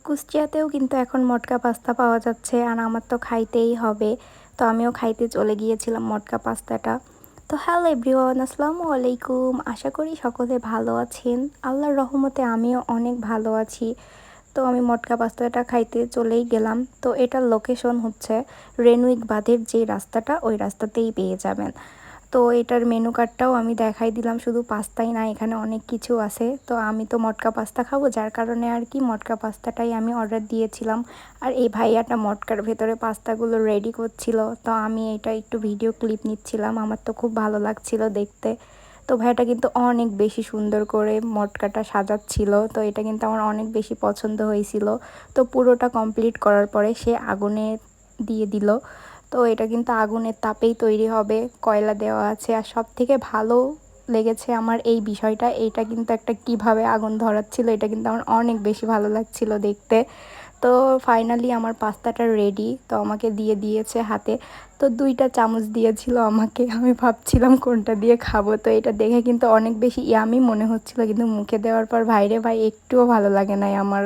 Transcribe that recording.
কুষ্টিয়াতেও কিন্তু এখন মটকা পাস্তা পাওয়া যাচ্ছে আর আমার তো খাইতেই হবে। তো আমিও খাইতে চলে গিয়েছিলাম মটকা পাস্তাটা। তো হ্যালো এভরিওয়ান, আসসালামু আলাইকুম। আশা করি সকলে ভালো আছেন। আল্লাহর রহমতে আমিও অনেক ভালো আছি। তো আমি মটকা পাস্তাটা খাইতে চলেই গেলাম। তো এটার লোকেশন হচ্ছে রেনুইক বাঁধের যে রাস্তাটা, ওই রাস্তাতেই পেয়ে যাবেন। তো এটার মেনু কার্ডটাও আমি দেখাই দিলাম, শুধু পাস্তাই না, এখানে অনেক কিছু আছে। তো আমি তো মটকা পাস্তা খাবো, যার কারণে আর কি মটকা পাস্তাটাই আমি অর্ডার দিয়েছিলাম। আর এই ভাইয়াটা মটকার ভেতরে পাস্তাগুলো রেডি করছিল, তো আমি এটা একটু ভিডিও ক্লিপ নিচ্ছিলাম। আমার তো খুব ভালো লাগছিল দেখতে। তো ভাইয়াটা কিন্তু অনেক বেশি সুন্দর করে মটকাটা সাজাচ্ছিল, তো এটা কিন্তু আমার অনেক বেশি পছন্দ হয়েছিল। তো পুরোটা কমপ্লিট করার পরে সে আগুনে দিয়ে দিল। তো এটা কিন্তু আগুনের তাপেই তৈরি হবে, কয়লা দেওয়া আছে। আর সব থেকে ভালো লেগেছে আমার এই বিষয়টা, এইটা কিন্তু একটা কিভাবে আগুন ধরাচ্ছিল, এটা কিন্তু আমার অনেক বেশি ভালো লাগছিল দেখতে। তো ফাইনালি আমার পাস্তাটা রেডি, তো আমাকে দিয়ে দিয়েছে হাতে। তো 2টা চামচ দিয়েছিল আমাকে, আমি ভাবছিলাম কোনটা দিয়ে খাবো। তো এটা দেখে কিন্তু অনেক বেশি ইয়ামি মনে হচ্ছিল, কিন্তু মুখে দেওয়ার পর ভাইরে ভাই একটুও ভালো লাগে নাই আমার।